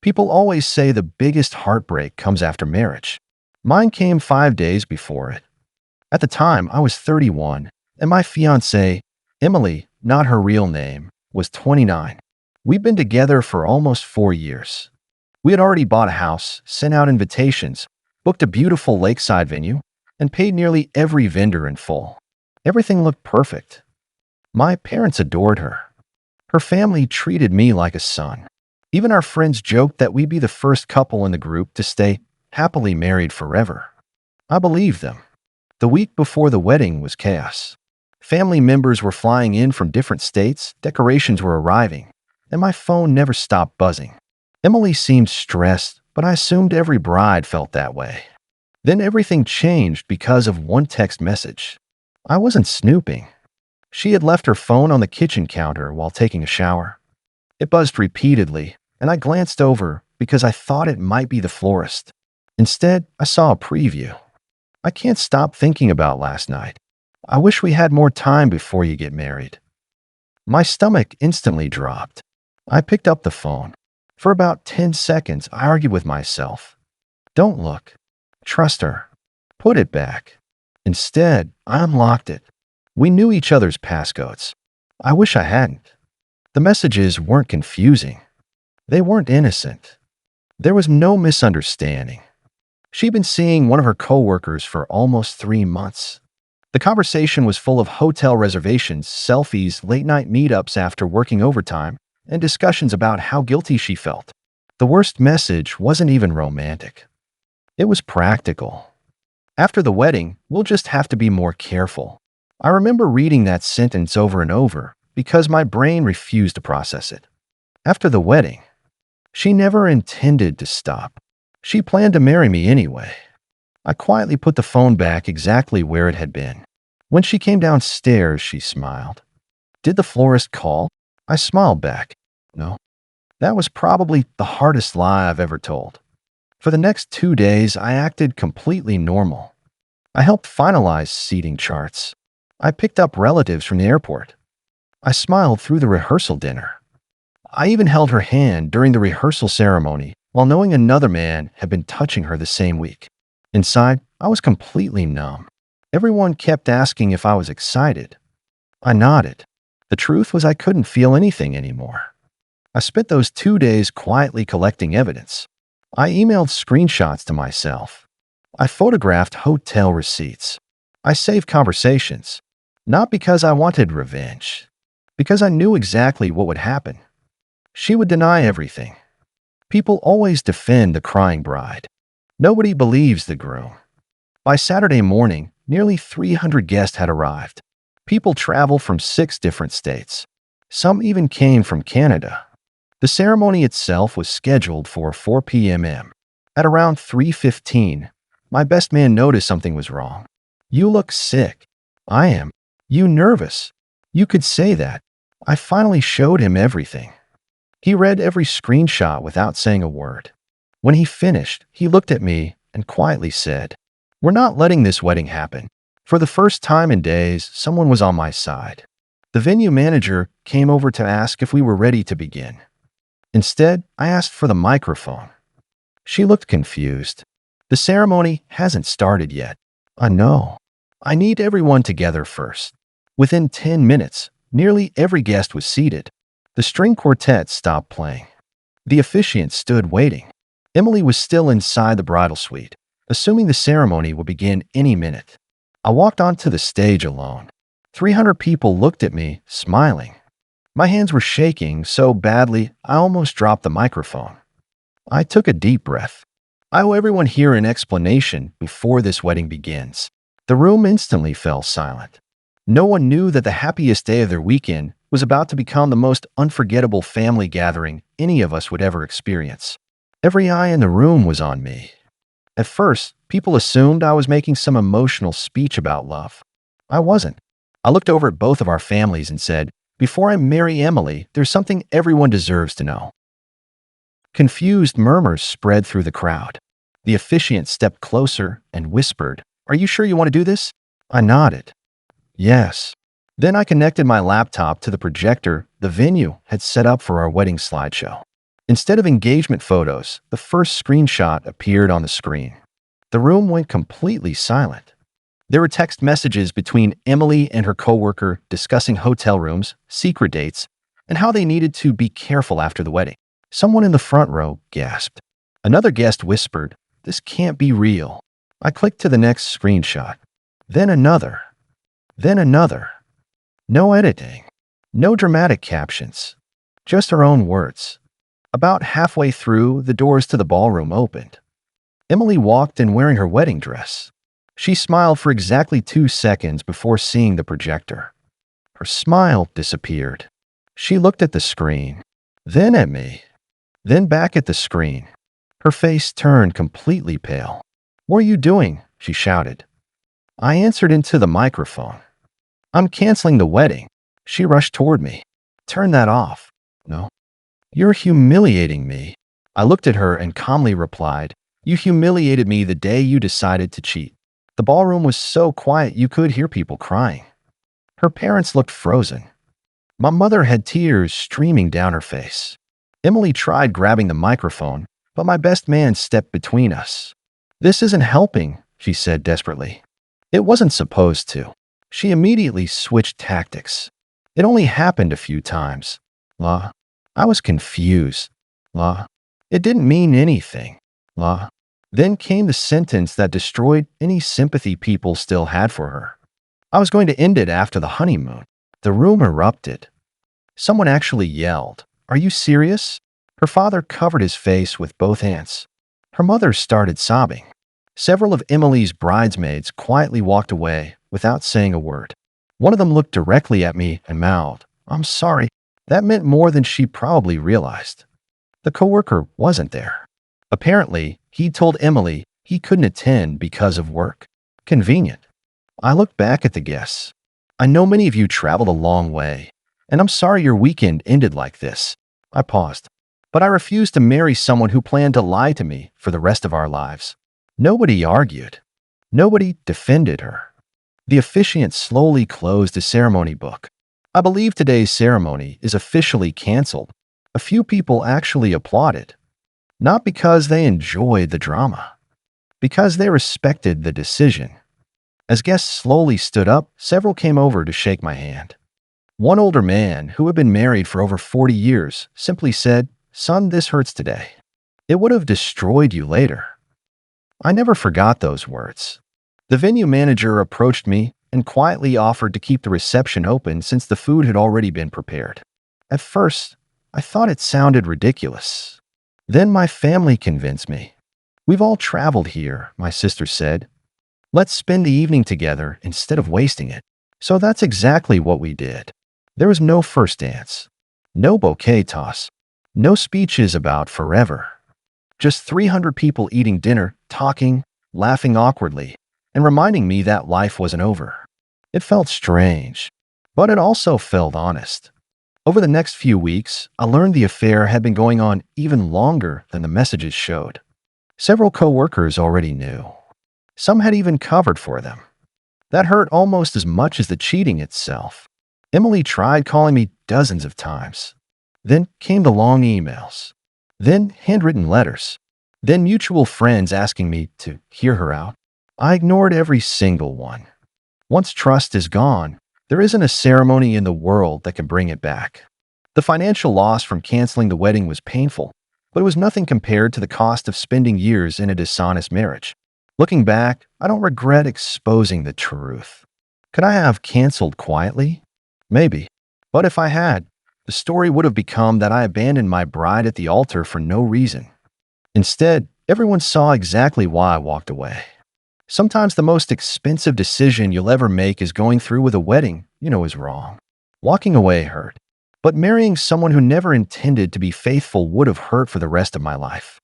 People always say the biggest heartbreak comes after marriage. Mine came 5 days before it. At the time, I was 31, and my fiancée, Emily, not her real name, was 29. We'd been together for almost 4 years. We had already bought a house, sent out invitations, booked a beautiful lakeside venue, and paid nearly every vendor in full. Everything looked perfect. My parents adored her. Her family treated me like a son. Even our friends joked that we'd be the first couple in the group to stay happily married forever. I believed them. The week before the wedding was chaos. Family members were flying in from different states, decorations were arriving, and my phone never stopped buzzing. Emily seemed stressed, but I assumed every bride felt that way. Then everything changed because of one text message. I wasn't snooping. She had left her phone on the kitchen counter while taking a shower. It buzzed repeatedly, and I glanced over because I thought it might be the florist. Instead, I saw a preview. I can't stop thinking about last night. I wish we had more time before you get married. My stomach instantly dropped. I picked up the phone. For about 10 seconds, I argued with myself. Don't look. Trust her. Put it back. Instead, I unlocked it. We knew each other's passcodes. I wish I hadn't. The messages weren't confusing. They weren't innocent. There was no misunderstanding. She'd been seeing one of her coworkers for almost 3 months. The conversation was full of hotel reservations, selfies, late-night meetups after working overtime, and discussions about how guilty she felt. The worst message wasn't even romantic. It was practical. After the wedding, we'll just have to be more careful. I remember reading that sentence over and over because my brain refused to process it. After the wedding, she never intended to stop. She planned to marry me anyway. I quietly put the phone back exactly where it had been. When she came downstairs, she smiled. Did the florist call? I smiled back. No. That was probably the hardest lie I've ever told. For the next 2 days, I acted completely normal. I helped finalize seating charts. I picked up relatives from the airport. I smiled through the rehearsal dinner. I even held her hand during the rehearsal ceremony while knowing another man had been touching her the same week. Inside, I was completely numb. Everyone kept asking if I was excited. I nodded. The truth was I couldn't feel anything anymore. I spent those 2 days quietly collecting evidence. I emailed screenshots to myself. I photographed hotel receipts. I saved conversations. Not because I wanted revenge, because I knew exactly what would happen. She would deny everything. People always defend the crying bride. Nobody believes the groom. By Saturday morning, nearly 300 guests had arrived. People traveled from 6 different states. Some even came from Canada. The ceremony itself was scheduled for 4 p.m. At around 3:15, my best man noticed something was wrong. You look sick. I am. You nervous. You could say that. I finally showed him everything. He read every screenshot without saying a word. When he finished, he looked at me and quietly said, "We're not letting this wedding happen." For the first time in days, someone was on my side. The venue manager came over to ask if we were ready to begin. Instead, I asked for the microphone. She looked confused. The ceremony hasn't started yet. I know. I need everyone together first. Within 10 minutes, nearly every guest was seated. The string quartet stopped playing. The officiant stood waiting. Emily was still inside the bridal suite, assuming the ceremony would begin any minute. I walked onto the stage alone. 300 people looked at me, smiling. My hands were shaking so badly I almost dropped the microphone. I took a deep breath. I owe everyone here an explanation before this wedding begins. The room instantly fell silent. No one knew that the happiest day of their weekend was about to become the most unforgettable family gathering any of us would ever experience. Every eye in the room was on me. At first, people assumed I was making some emotional speech about love. I wasn't. I looked over at both of our families and said, "Before I marry Emily, there's something everyone deserves to know." Confused murmurs spread through the crowd. The officiant stepped closer and whispered, "Are you sure you want to do this?" I nodded. Yes. Then I connected my laptop to the projector the venue had set up for our wedding slideshow. Instead of engagement photos, the first screenshot appeared on the screen. The room went completely silent. There were text messages between Emily and her coworker discussing hotel rooms, secret dates, and how they needed to be careful after the wedding. Someone in the front row gasped. Another guest whispered, "This can't be real." I clicked to the next screenshot. Then another. Then another. No editing. No dramatic captions. Just her own words. About halfway through, the doors to the ballroom opened. Emily walked in wearing her wedding dress. She smiled for exactly 2 seconds before seeing the projector. Her smile disappeared. She looked at the screen, then at me, then back at the screen. Her face turned completely pale. "What are you doing?" she shouted. I answered into the microphone. "I'm canceling the wedding." She rushed toward me. "Turn that off." "No." "You're humiliating me." I looked at her and calmly replied, "You humiliated me the day you decided to cheat." The ballroom was so quiet you could hear people crying. Her parents looked frozen. My mother had tears streaming down her face. Emily tried grabbing the microphone, but my best man stepped between us. "This isn't helping," she said desperately. It wasn't supposed to. She immediately switched tactics. "It only happened a few times." "La." I was confused. "La." "It didn't mean anything." "La." Then came the sentence that destroyed any sympathy people still had for her. I was going to end it after the honeymoon. The room erupted. Someone actually yelled, "Are you serious?" Her father covered his face with both hands. Her mother started sobbing. Several of Emily's bridesmaids quietly walked away without saying a word. One of them looked directly at me and mouthed, "I'm sorry." That meant more than she probably realized. The coworker wasn't there. Apparently, he told Emily he couldn't attend because of work. Convenient. I looked back at the guests. "I know many of you traveled a long way, and I'm sorry your weekend ended like this." I paused. "But I refuse to marry someone who planned to lie to me for the rest of our lives." Nobody argued. Nobody defended her. The officiant slowly closed the ceremony book. I believe today's ceremony is officially canceled. A few people actually applauded. Not because they enjoyed the drama, because they respected the decision. As guests slowly stood up, several came over to shake my hand. One older man, who had been married for over 40 years, simply said, "Son, this hurts today. It would have destroyed you later." I never forgot those words. The venue manager approached me and quietly offered to keep the reception open since the food had already been prepared. At first, I thought it sounded ridiculous. Then my family convinced me. "We've all traveled here," my sister said. "Let's spend the evening together instead of wasting it." So that's exactly what we did. There was no first dance, no bouquet toss, no speeches about forever. Just 300 people eating dinner, talking, laughing awkwardly, and reminding me that life wasn't over. It felt strange, but it also felt honest. Over the next few weeks, I learned the affair had been going on even longer than the messages showed. Several coworkers already knew. Some had even covered for them. That hurt almost as much as the cheating itself. Emily tried calling me dozens of times. Then came the long emails. Then handwritten letters. Then mutual friends asking me to hear her out. I ignored every single one. Once trust is gone, there isn't a ceremony in the world that can bring it back. The financial loss from canceling the wedding was painful, but it was nothing compared to the cost of spending years in a dishonest marriage. Looking back, I don't regret exposing the truth. Could I have canceled quietly? Maybe. But if I had, the story would have become that I abandoned my bride at the altar for no reason. Instead, everyone saw exactly why I walked away. Sometimes the most expensive decision you'll ever make is going through with a wedding you know is wrong. Walking away hurt, but marrying someone who never intended to be faithful would have hurt for the rest of my life.